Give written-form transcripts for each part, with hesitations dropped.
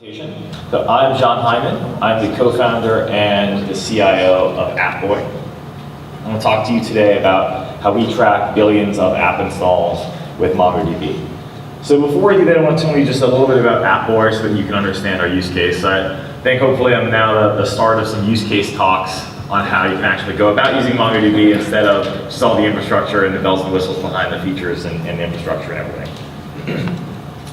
So I'm Jon Hyman. I'm the co-founder and the CIO of Appboy. I'm going to talk to you today about how we track billions of app installs with MongoDB. So before we do that, I want to tell you just a little bit about Appboy so that you can understand our use case. I think hopefully I'm now the start of some use case talks on how you can actually go about using MongoDB instead of just all the infrastructure and the bells and whistles behind the features and the infrastructure and everything.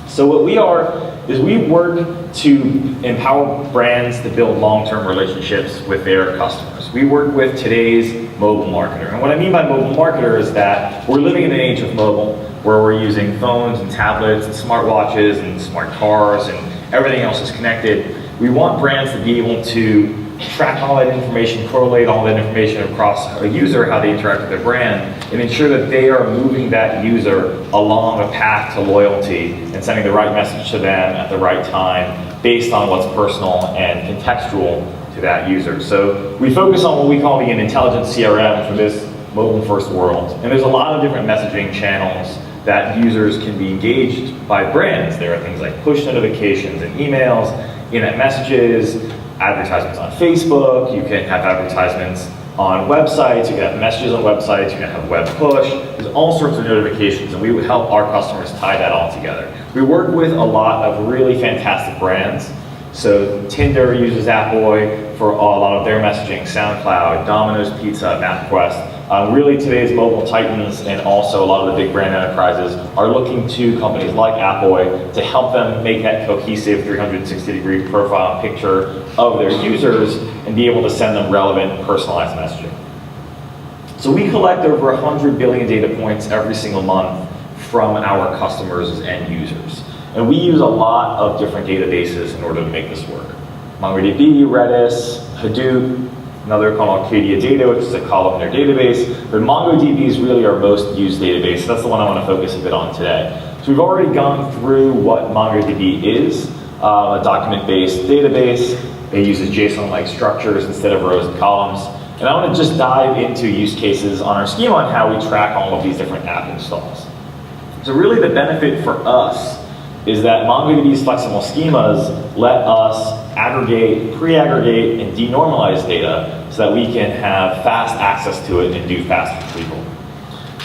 So what we are is we work to empower brands to build long-term relationships with their customers. We work with today's mobile marketer. And what I mean by mobile marketer is that we're living in an age of mobile where we're using phones and tablets and smartwatches and smart cars and everything else is connected. We want brands to be able to track all that information, correlate all that information across a user, how they interact with their brand, and ensure that they are moving that user along a path to loyalty and sending the right message to them at the right time based on what's personal and contextual to that user. So we focus on what we call the intelligent CRM for this mobile-first world. And there's a lot of different messaging channels that users can be engaged by brands. There are things like push notifications and emails, in-app messages, advertisements on Facebook, you can have advertisements on websites, you can have messages on websites, you can have web push, there's all sorts of notifications, and we would help our customers tie that all together. We work with a lot of really fantastic brands. So Tinder uses Appboy for a lot of their messaging, SoundCloud, Domino's Pizza, MapQuest. Really today's mobile titans and also a lot of the big brand enterprises are looking to companies like Appboy to help them make that cohesive 360-degree profile and picture of their users and be able to send them relevant, personalized messaging. So we collect over 100 billion data points every single month from our customers as end users. And we use a lot of different databases in order to make this work. MongoDB, Redis, Hadoop, another called Arcadia Data, which is a columnar database. But MongoDB is really our most used database. That's the one I want to focus a bit on today. So we've already gone through what MongoDB is, a document-based database. It uses JSON-like structures instead of rows and columns. And I want to just dive into use cases on our schema on how we track all of these different app installs. So really the benefit for us is that MongoDB's flexible schemas let us aggregate, pre-aggregate, and denormalize data so that we can have fast access to it and do fast retrieval.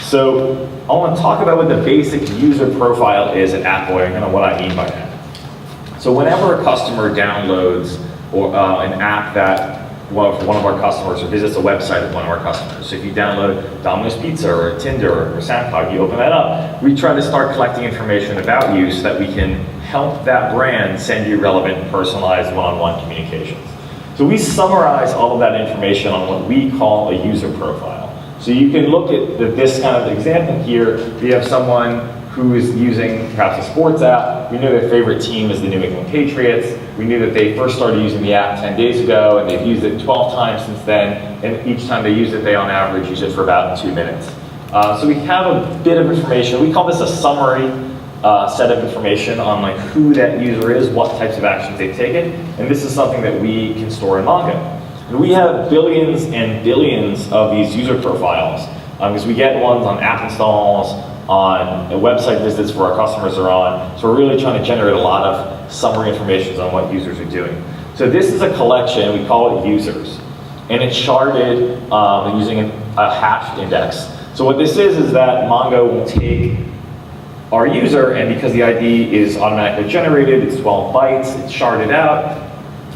So I want to talk about what the basic user profile is at Appboy and kind of what I mean by that. So whenever a customer downloads an app that one of our customers or visits a website of one of our customers. So if you download Domino's Pizza or Tinder or SoundCloud, you open that up, we try to start collecting information about you so that we can help that brand send you relevant, personalized one-on-one communications. So we summarize all of that information on what we call a user profile. So you can look at this kind of example here. We have someone who is using perhaps a sports app. We know their favorite team is the New England Patriots. We knew that they first started using the app 10 days ago, and they've used it 12 times since then, and each time they use it, they on average use it for about 2 minutes. So we have a bit of information. We call this a summary set of information on like who that user is, what types of actions they've taken, and this is something that we can store in Mongo. And we have billions and billions of these user profiles, because we get ones on app installs, on website visits where our customers are on. So we're really trying to generate a lot of summary information on what users are doing. So this is a collection, we call it users. And it's sharded using a hashed index. So what this is that Mongo will take our user, and because the ID is automatically generated, it's 12 bytes, it's sharded out.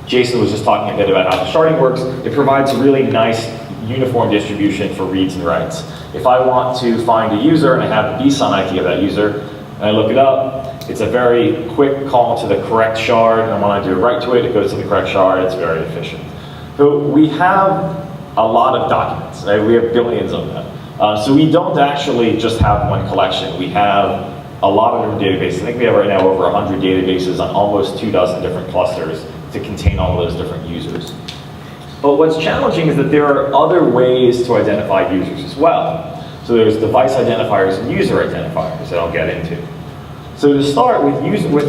Jason was just talking a bit about how the sharding works. It provides a really nice uniform distribution for reads and writes. If I want to find a user and I have the BSON ID of that user, and I look it up, it's a very quick call to the correct shard, and when I do a write to it, it goes to the correct shard. It's very efficient. So we have a lot of documents, right? We have billions of them. So we don't actually just have one collection. We have a lot of different databases. I think we have right now over 100 databases on almost 24 different clusters to contain all of those different users. But what's challenging is that there are other ways to identify users as well. So there's device identifiers and user identifiers that I'll get into. So to start with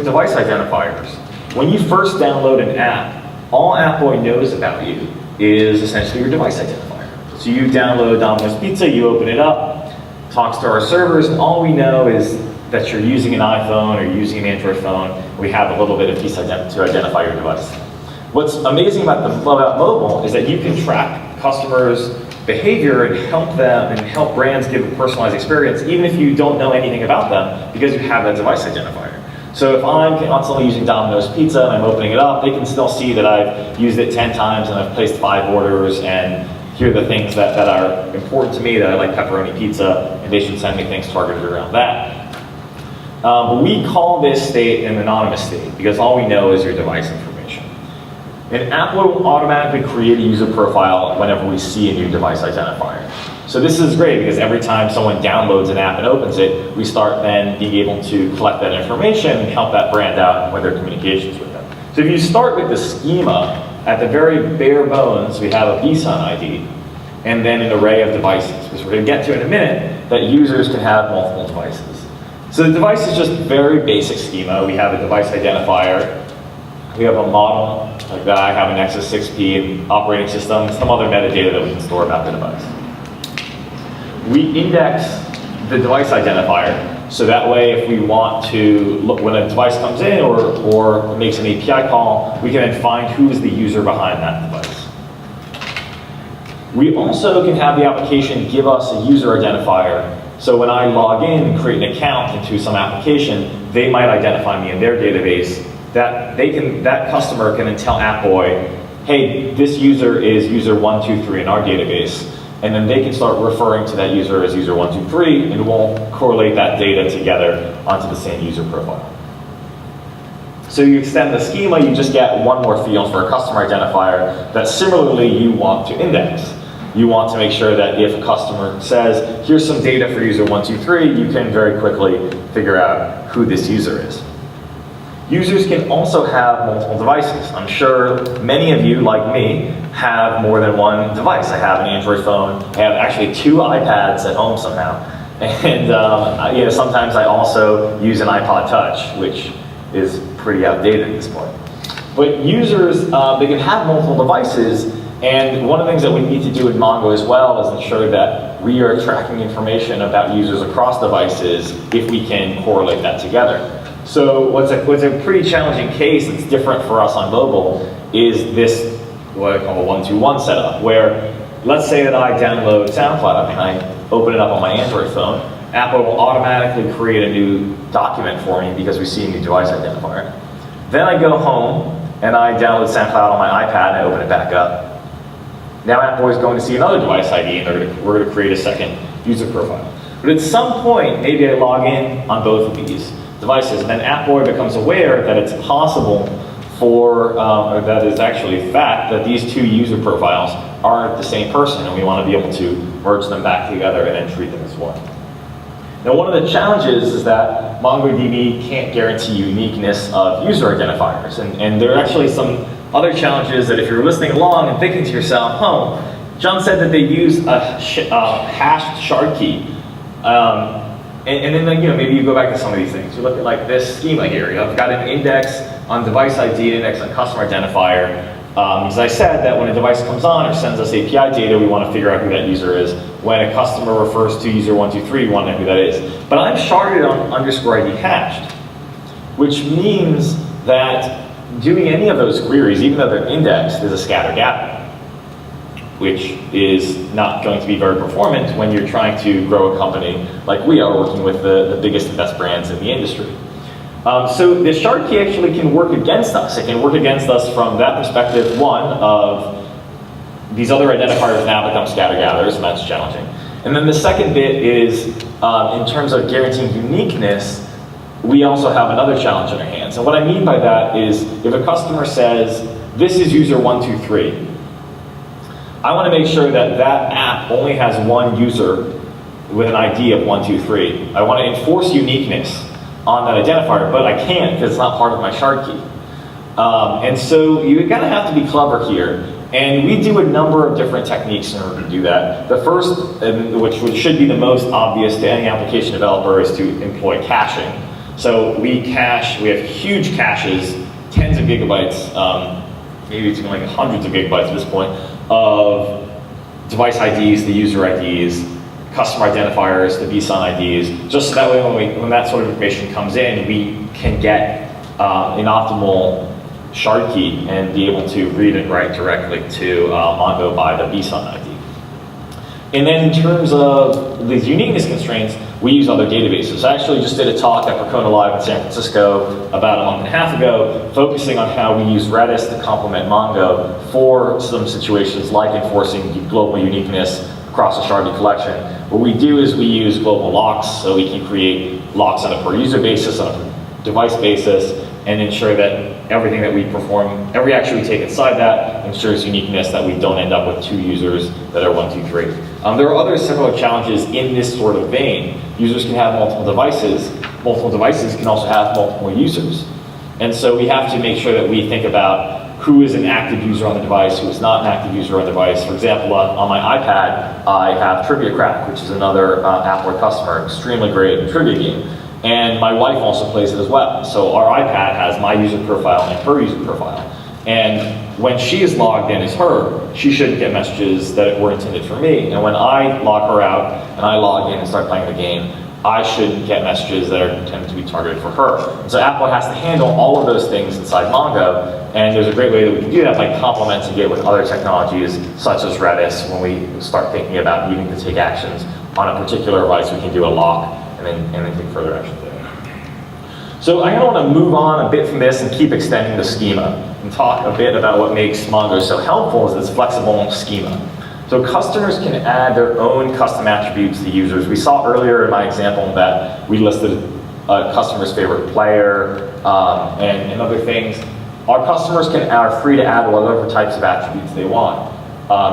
device identifiers, when you first download an app, all Appboy knows about you is essentially your device identifier. So you download Domino's Pizza, you open it up, talks to our servers, and all we know is that you're using an iPhone or using an Android phone, we have a little bit of piece to identify your device. What's amazing about mobile is that you can track customers' behavior and help them and help brands give a personalized experience, even if you don't know anything about them, because you have that device identifier. So if I'm constantly using Domino's Pizza and I'm opening it up, they can still see that I've used it 10 times and I've placed 5 orders, and here are the things that are important to me, that I like pepperoni pizza, and they should send me things targeted around that. We call this state an anonymous state because all we know is your device information. And Appboy will automatically create a user profile whenever we see a new device identifier. So this is great because every time someone downloads an app and opens it, we start then being able to collect that information and help that brand out with their communications with them. So if you start with the schema, at the very bare bones, we have a vSun ID and then an array of devices, because we're going to get to in a minute that users can have multiple devices. So the device is just very basic schema. We have a device identifier, we have a model like that, I have an Nexus 6P operating system, some other metadata that we can store about the device. We index the device identifier, so that way if we want to look when a device comes in or makes an API call, we can then find who is the user behind that device. We also can have the application give us a user identifier, so when I log in and create an account into some application, they might identify me in their database. That customer can then tell Appboy, hey, this user is user 123 in our database. And then they can start referring to that user as user 123, and we'll correlate that data together onto the same user profile. So you extend the schema, you just get one more field for a customer identifier that similarly you want to index. You want to make sure that if a customer says, here's some data for user 123, you can very quickly figure out who this user is. Users can also have multiple devices. I'm sure many of you, like me, have more than one device. I have an Android phone. I have actually 2 iPads at home somehow. And sometimes I also use an iPod Touch, which is pretty outdated at this point. But users, they can have multiple devices, and one of the things that we need to do in Mongo as well is ensure that we are tracking information about users across devices if we can correlate that together. So what's a pretty challenging case that's different for us on mobile is this, what I call a 1-2-1 setup, where let's say that I download SoundCloud and I open it up on my Android phone. Appboy will automatically create a new document for me because we see a new device identifier. Then I go home and I download SoundCloud on my iPad and I open it back up. Now Appboy is going to see another device ID and we're going to create a second user profile. But at some point, maybe I log in on both of these devices, and then Appboy becomes aware that it's possible for, or that is actually a fact, that these 2 user profiles aren't the same person, and we want to be able to merge them back together and then treat them as one. Now, one of the challenges is that MongoDB can't guarantee uniqueness of user identifiers, and there are actually some other challenges that if you're listening along and thinking to yourself, Jon said that they use a hashed shard key. And then maybe you go back to some of these things. You look at like this schema here. I've got an index on device ID, an index on customer identifier. As I said, that when a device comes on or sends us API data, we want to figure out who that user is. When a customer refers to user 123, we want to know who that is. But I'm sharded on _ID hashed, which means that doing any of those queries, even though they're indexed, is a scatter gap, which is not going to be very performant when you're trying to grow a company like we are, working with the biggest and best brands in the industry. So the shard key actually can work against us. It can work against us from that perspective, one, of these other identifiers now become scatter gatherers, and that's challenging. And then the second bit is, in terms of guaranteeing uniqueness, we also have another challenge in our hands. And what I mean by that is, if a customer says, this is user 123, I want to make sure that that app only has one user with an ID of 123. I want to enforce uniqueness on that identifier, but I can't because it's not part of my shard key. And so you kind of have to be clever here. And we do a number of different techniques in order to do that. The first, which should be the most obvious to any application developer, is to employ caching. So we have huge caches, tens of gigabytes, maybe it's like hundreds of gigabytes at this point, of device IDs, the user IDs, customer identifiers, the vSign IDs, just so that way when that sort of information comes in, we can get an optimal shard key and be able to read and write directly to Mongo by the vSign ID. And then in terms of these uniqueness constraints, we use other databases. So I actually just did a talk at Percona Live in San Francisco about a month and a half ago, focusing on how we use Redis to complement Mongo for some situations like enforcing global uniqueness across a sharded collection. What we do is we use global locks, so we can create locks on a per user basis, on a device basis, and ensure that everything that we perform, every action we take inside that ensures uniqueness, that we don't end up with 2 users that are 1, 2, 3. There are other similar challenges in this sort of vein. Users can have multiple devices. Multiple devices can also have multiple users. And so we have to make sure that we think about who is an active user on the device, who is not an active user on the device. For example, on my iPad, I have Trivia Crack, which is another Appboy customer, extremely great trivia game. And my wife also plays it as well. So our iPad has my user profile and her user profile. And when she is logged in as her, she shouldn't get messages that were intended for me. And when I log her out and I log in and start playing the game, I shouldn't get messages that are intended to be targeted for her. And so Appboy has to handle all of those things inside Mongo. And there's a great way that we can do that by complementing it with other technologies such as Redis. When we start thinking about needing to take actions on a particular device, we can do a lock and then take further action there. So I want to move on a bit from this and keep extending the schema and talk a bit about what makes Mongo so helpful is its flexible schema. So customers can add their own custom attributes to users. We saw earlier in my example that we listed a customer's favorite player and other things. Our customers are free to add whatever types of attributes they want.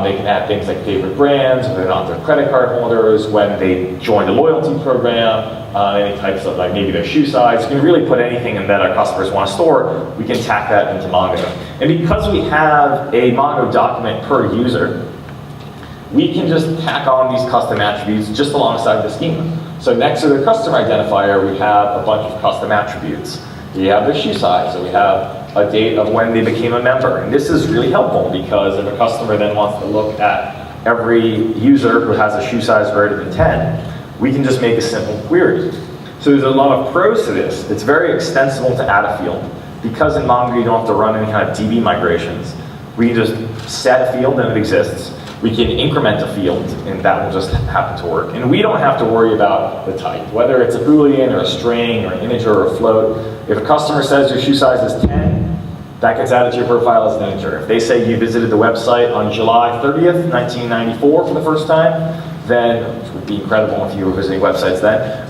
They can add things like favorite brands, if they're not their credit card holders, when they join the loyalty program, any types of, like maybe their shoe size. You can really put anything in that our customers want to store, we can tack that into Mongo. And because we have a Mongo document per user, we can just tack on these custom attributes just alongside the schema. So next to the customer identifier, we have a bunch of custom attributes. We have their shoe size, so we have a date of when they became a member. And this is really helpful because if a customer then wants to look at every user who has a shoe size greater than 10, we can just make a simple query. So there's a lot of pros to this. It's very extensible to add a field. Because in Mongo you don't have to run any kind of DB migrations, we can just set a field and it exists. We can increment a field and that will just happen to work. And we don't have to worry about the type, whether it's a Boolean or a string or an integer or a float. If a customer says your shoe size is 10, that gets added to your profile as an integer. If they say you visited the website on July 30th, 1994 for the first time, then, which would be incredible if you were visiting websites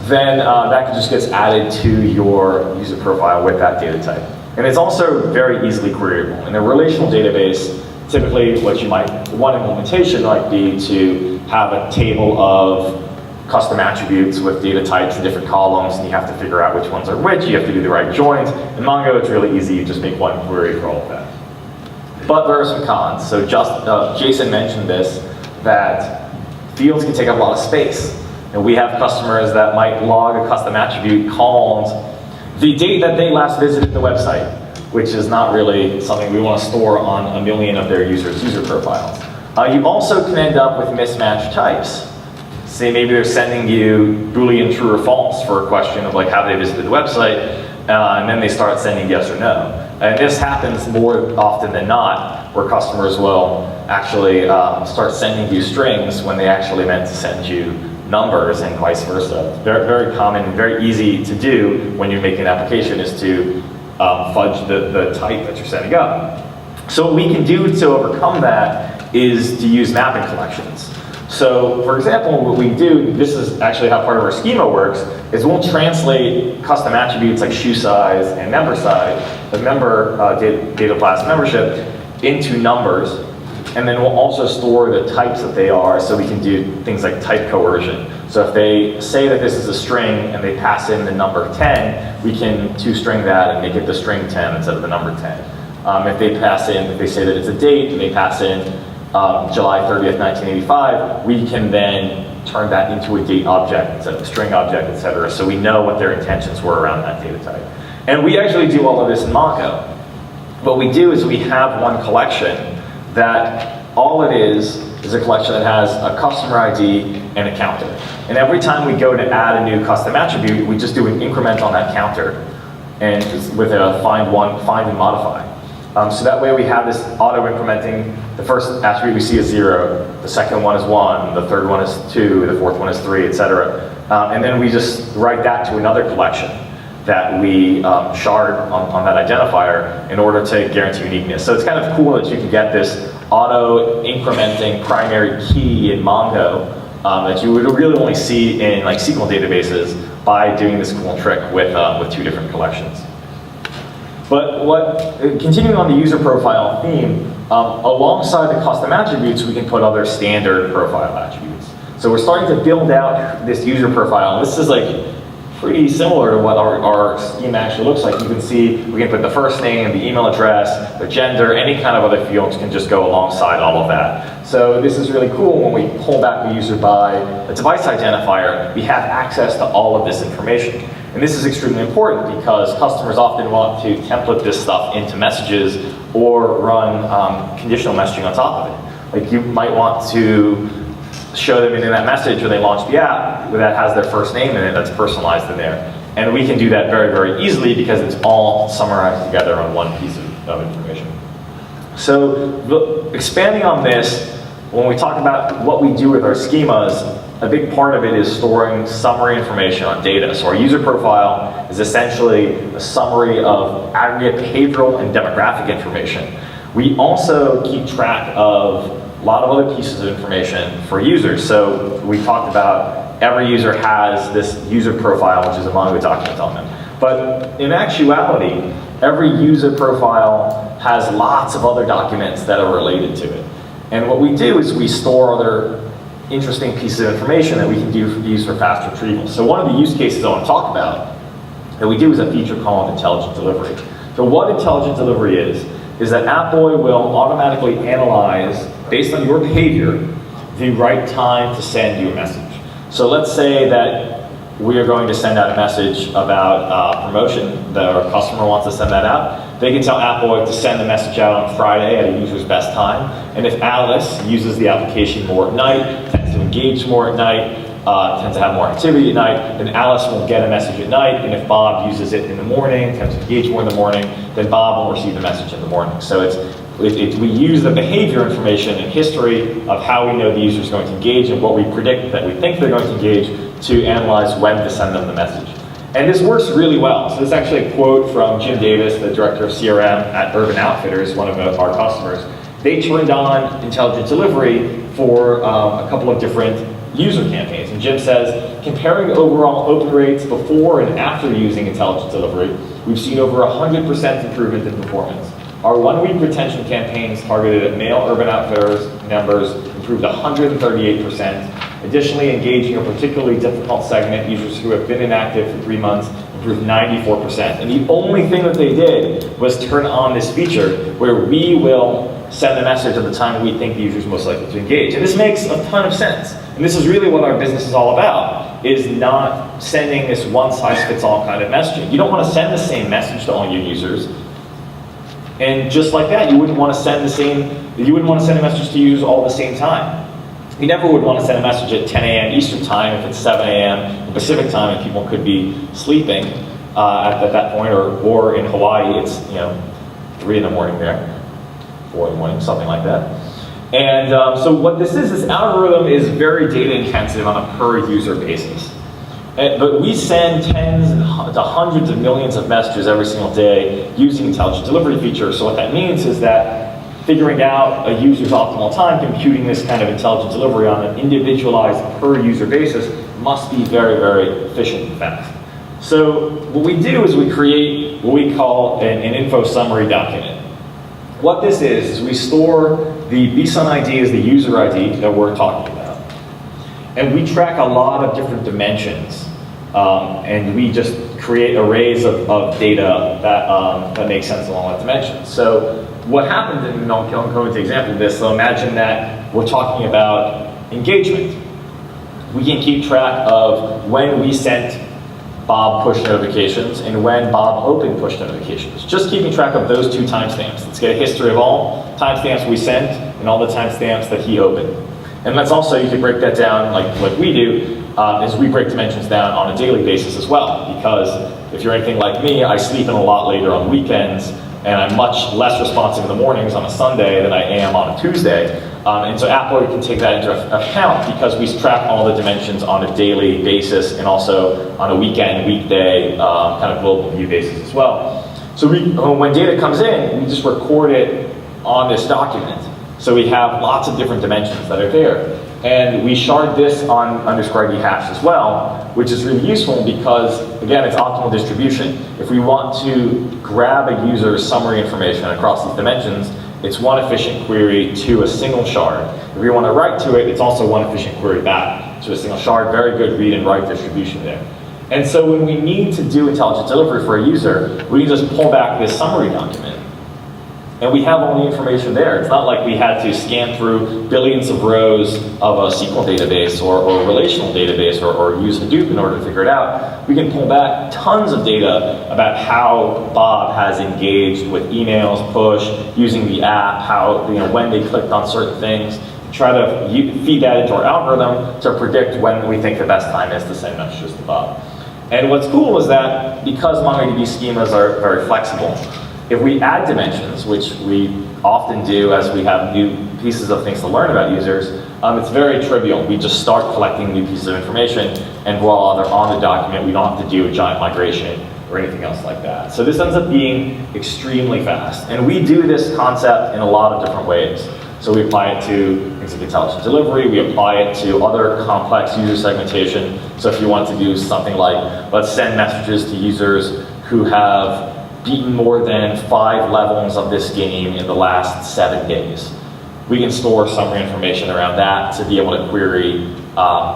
then that just gets added to your user profile with that data type. And it's also very easily queryable. In a relational database, typically one implementation might be to have a table of custom attributes with data types and different columns, and you have to figure out which ones are which, you have to do the right joins. In Mongo, it's really easy, you just make one query for all of that. But there are some cons. So Jason mentioned this, that fields can take up a lot of space. And we have customers that might log a custom attribute called the date that they last visited the website, which is not really something we want to store on a million of their users' user profiles. You also can end up with mismatched types. Say maybe they're sending you Boolean true or false for a question of like how they visited the website, and then they start sending yes or no. And this happens more often than not, where customers will actually start sending you strings when they actually meant to send you numbers and vice versa. It's very, very common, very easy to do when you're making an application is to fudge the type that you're setting up. So what we can do to overcome that is to use mapping collections. So for example, what we do, this is actually how part of our schema works, is we'll translate custom attributes like shoe size and member size, the member data class membership, into numbers. And then we'll also store the types that they are, so we can do things like type coercion. So if they say that this is a string and they pass in the number 10, we can toString that and make it the string 10 instead of the number 10. If they say that it's a date and they pass in July 30th, 1985, we can then turn that into a date object instead of a string object, etc. So we know what their intentions were around that data type. And we actually do all of this in Mongo. What we do is we have one collection that all it is a collection that has a customer ID and a counter. And every time we go to add a new custom attribute, we just do an increment on that counter and with a find and modify. So that way we have this auto-incrementing. The first attribute we see is 0, the second one is 1, the third one is 2, the fourth one is 3, etc. And then we just write that to another collection that we shard on that identifier in order to guarantee uniqueness. So it's kind of cool that you can get this auto-incrementing primary key in Mongo that you would really only see in like SQL databases by doing this cool trick with 2 different collections. But continuing on the user profile theme, alongside the custom attributes, we can put other standard profile attributes. So we're starting to build out this user profile. This is like pretty similar to what our schema actually looks like. You can see we can put the first name, the email address, the gender, any kind of other fields can just go alongside all of that. So this is really cool. When we pull back the user by a device identifier, we have access to all of this information. And this is extremely important because customers often want to template this stuff into messages or run conditional messaging on top of it. Like you might want to show them in that message when they launch the app that has their first name in it that's personalized in there. And we can do that very, very easily because it's all summarized together on one piece of information. So expanding on this, when we talk about what we do with our schemas, a big part of it is storing summary information on data. So our user profile is essentially a summary of aggregate behavioral and demographic information. We also keep track of a lot of other pieces of information for users. So we talked about every user has this user profile, which is a Mongo document on them. But in actuality, every user profile has lots of other documents that are related to it. And what we do is we store other interesting pieces of information that we can use for fast retrieval. So one of the use cases I want to talk about that we do is a feature called intelligent delivery. So what intelligent delivery is that Appboy will automatically analyze, based on your behavior, the right time to send you a message. So let's say that we are going to send out a message about promotion, that our customer wants to send that out. They can tell Appboy to send the message out on Friday at a user's best time. And if Alice uses the application more at night, tends to engage more at night, tends to have more activity at night, then Alice will get a message at night. And if Bob uses it in the morning, tends to engage more in the morning, then Bob will receive the message in the morning. So we use the behavior information and history of how we know the user is going to engage and what we predict that we think they're going to engage to analyze when to send them the message. And this works really well. So this is actually a quote from Jim Davis, the director of CRM at Urban Outfitters, one of our customers. They turned on intelligent delivery for a couple of different user campaigns. And Jim says, comparing overall open rates before and after using intelligent delivery, we've seen over 100% improvement in performance. Our 1-week retention campaigns targeted at male Urban Outfitters members improved 138%. Additionally, engaging a particularly difficult segment, users who have been inactive for 3 months, improved 94%. And the only thing that they did was turn on this feature where we will send a message at the time we think the user is most likely to engage. And this makes a ton of sense. And this is really what our business is all about, is not sending this one-size-fits-all kind of messaging. You don't want to send the same message to all your users. And just like that, you wouldn't want to send a message to users all at the same time. You never would want to send a message at 10 a.m. Eastern time if it's 7 a.m. Pacific time and people could be sleeping at that point, or in Hawaii it's 3 in the morning there, 4 in the morning, something like that. And so what this algorithm is very data intensive on a per user basis. But we send tens to hundreds of millions of messages every single day using intelligent delivery features. So what that means is that figuring out a user's optimal time, computing this kind of intelligent delivery on an individualized per user basis must be very, very efficient and fast. So what we do is we create what we call an info summary document. What this is we store the BSUN ID as the user ID that we're talking about. And we track a lot of different dimensions. And we just create arrays of data that make sense along that dimension. So what happens, and I'll go into an example of this, so imagine that we're talking about engagement. We can keep track of when we sent Bob push notifications and when Bob opened push notifications. Just keeping track of those 2 timestamps. Let's get a history of all timestamps we sent and all the timestamps that he opened. And that's also, you can break that down like we do, is we break dimensions down on a daily basis as well. Because if you're anything like me, I sleep in a lot later on weekends, and I'm much less responsive in the mornings on a Sunday than I am on a Tuesday. And so Appboy can take that into account because we track all the dimensions on a daily basis and also on a weekend, weekday, kind of global view basis as well. So when data comes in, we just record it on this document. So we have lots of different dimensions that are there. And we shard this on _ID hash as well, which is really useful because, again, it's optimal distribution. If we want to grab a user's summary information across these dimensions, it's one efficient query to a single shard. If we want to write to it, it's also one efficient query back to a single shard. Very good read and write distribution there. And so when we need to do intelligent delivery for a user, we can just pull back this summary document. And we have all the information there. It's not like we had to scan through billions of rows of a SQL database or a relational database or use Hadoop in order to figure it out. We can pull back tons of data about how Bob has engaged with emails, push, using the app, how, when they clicked on certain things, try to feed that into our algorithm to predict when we think the best time is to send messages to Bob. And what's cool is that because MongoDB schemas are very flexible, if we add dimensions, which we often do as we have new pieces of things to learn about users, it's very trivial. We just start collecting new pieces of information, and voila, they're on the document. We don't have to do a giant migration or anything else like that. So this ends up being extremely fast. And we do this concept in a lot of different ways. So we apply it to things like intelligent delivery. We apply it to other complex user segmentation. So if you want to do something like, let's send messages to users who have beaten more than 5 levels of this game in the last 7 days. We can store summary information around that to be able to query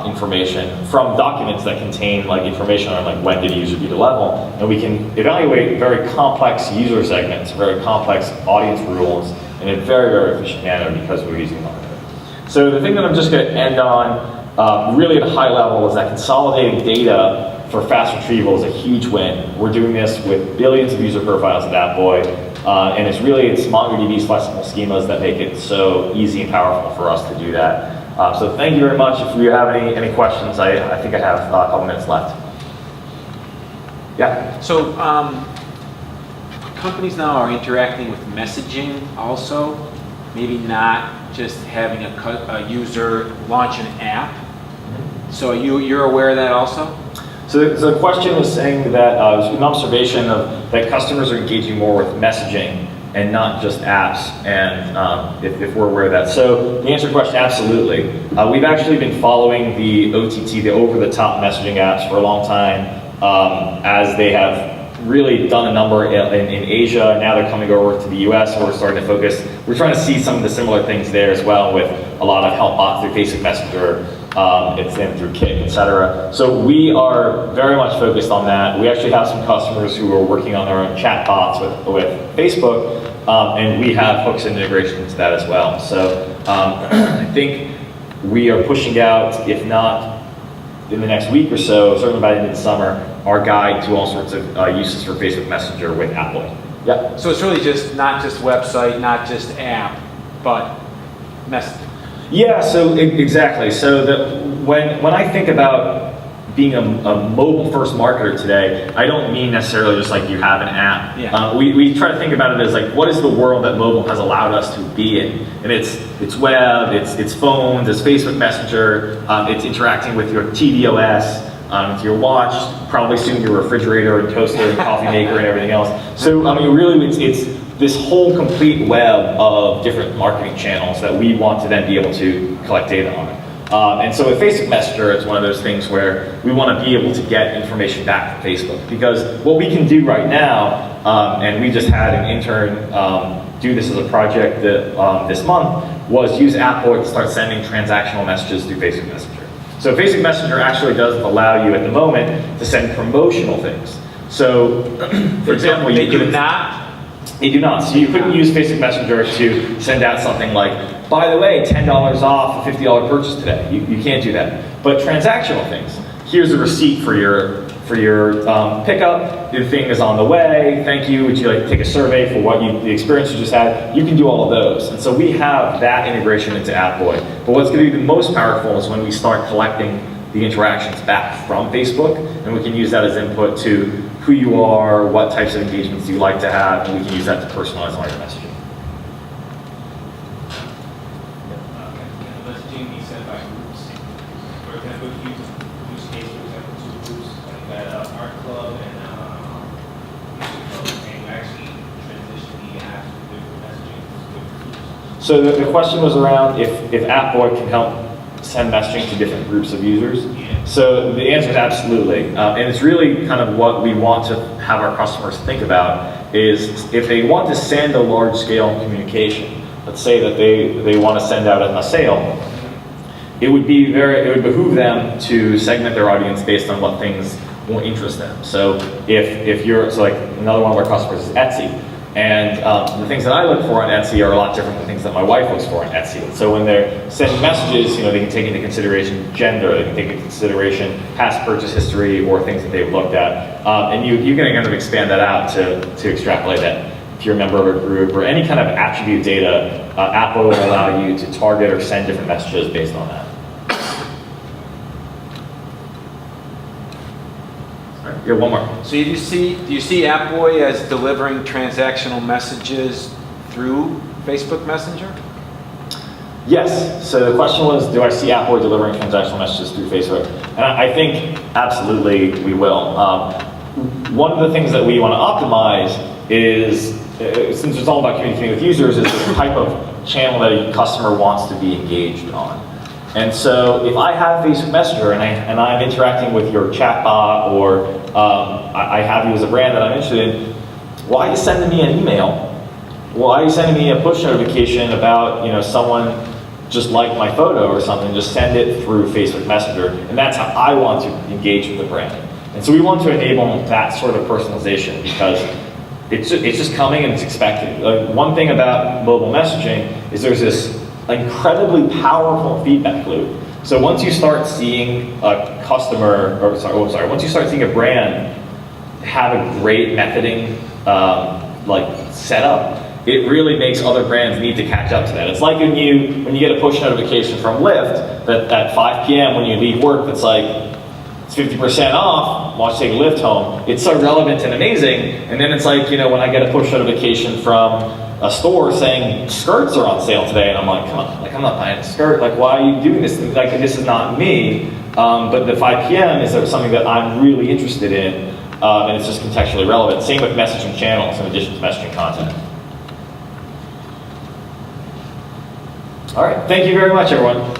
information from documents that contain information on when did a user beat a level, and we can evaluate very complex user segments, very complex audience rules in a very, very efficient manner because we're using MongoDB. So the thing that I'm just going to end on, really at a high level, is that consolidating data for fast retrieval is a huge win. We're doing this with billions of user profiles at Appboy, and it's MongoDB's flexible schemas that make it so easy and powerful for us to do that. So thank you very much. If you have any questions, I think I have a couple minutes left. Yeah? So companies now are interacting with messaging also, maybe not just having a user launch an app. So you're aware of that also? So the question was saying that it was an observation of that customers are engaging more with messaging and not just apps, and if we're aware of that. So the answer to the question, absolutely. We've actually been following the OTT, the over-the-top messaging apps, for a long time, as they have really done a number in Asia. Now they're coming over to the US, where we're starting to focus. We're trying to see some of the similar things there as well, with a lot of help bots through Facebook Messenger, it's in through Kik, etc. So we are very much focused on that. We actually have some customers who are working on their own chat bots with Facebook, and we have hooks and integration into that as well. So I think we are pushing out, if not in the next week or so, certainly by the end of the summer, our guide to all sorts of uses for Facebook Messenger with Appboy. Yeah. So it's really just not just website, not just app, but messaging. Yeah, so exactly. So when I think about being a mobile-first marketer today, I don't mean necessarily just like you have an app. Yeah. We try to think about it as like, what is the world that mobile has allowed us to be in? And it's web, it's phones, it's Facebook Messenger, it's interacting with your tvOS, with your watch, probably soon your refrigerator and toaster and coffee maker and everything else. So I mean, really, it's this whole complete web of different marketing channels that we want to then be able to collect data on. And so with Facebook Messenger, it's one of those things where we want to be able to get information back from Facebook. Because what we can do right now, and we just had an intern do this as a project this month, was use Appboy to start sending transactional messages through Facebook Messenger. So Facebook Messenger actually doesn't allow you at the moment to send promotional things. So, for example, They do not. So you couldn't use Facebook Messenger to send out something like, by the way, $10 off a $50 purchase today. You can't do that. But transactional things, here's a receipt for your for your pickup, the thing is on the way, thank you, would you like to take a survey for the experience you just had? You can do all of those. And so we have that integration into Appboy. But what's going to be the most powerful is when we start collecting the interactions back from Facebook, and we can use that as input to who you are, what types of engagements you like to have, and we can use that to personalize all your messaging. Messaging is sent by groups. For example, use case, for example, two groups, like that art club and music club, and you actually transition the apps to different messaging to different groups. So the question was around if Appboy can help send messaging to different groups of users. Yeah. So the answer is absolutely. And it's really kind of what we want to have our customers think about is if they want to send a large scale communication, let's say that they want to send out a sale, it would behoove them to segment their audience based on what things will interest them. So if you're, so like another one of our customers is Etsy. And the things that I look for on Etsy are a lot different than things that my wife looks for on Etsy. So when they're sending messages, they can take into consideration gender, they can take into consideration past purchase history or things that they've looked at. And you can kind of expand that out to extrapolate that. If you're a member of a group or any kind of attribute data, Appboy will allow you to target or send different messages based on that. Yeah, one more. So do you see Appboy as delivering transactional messages through Facebook Messenger? Yes. So the question was, do I see Appboy delivering transactional messages through Facebook? And I think absolutely we will. One of the things that we want to optimize is, since it's all about communicating with users, is the type of channel that a customer wants to be engaged on. And so if I have Facebook Messenger and I'm interacting with your chatbot or I have you as a brand that I'm interested in, why are you sending me an email? Why are you sending me a push notification about someone just liked my photo or something? Just send it through Facebook Messenger, and that's how I want to engage with the brand. And so we want to enable that sort of personalization because it's just coming and it's expected. One thing about mobile messaging is there's this incredibly powerful feedback loop. So once you start seeing a customer, once you start seeing a brand have a great methoding setup, it really makes other brands need to catch up to that. It's like when you get a push notification from Lyft that at 5 p.m. when you leave work, that's like, it's 50% off, why don't you take a Lyft home? It's so relevant and amazing, and then it's like, when I get a push notification from a store saying skirts are on sale today, and I'm like, come on, I'm not buying a skirt, why are you doing this? This is not me, but the 5 p.m. is something that I'm really interested in, and it's just contextually relevant. Same with messaging channels in addition to messaging content. All right, thank you very much, everyone.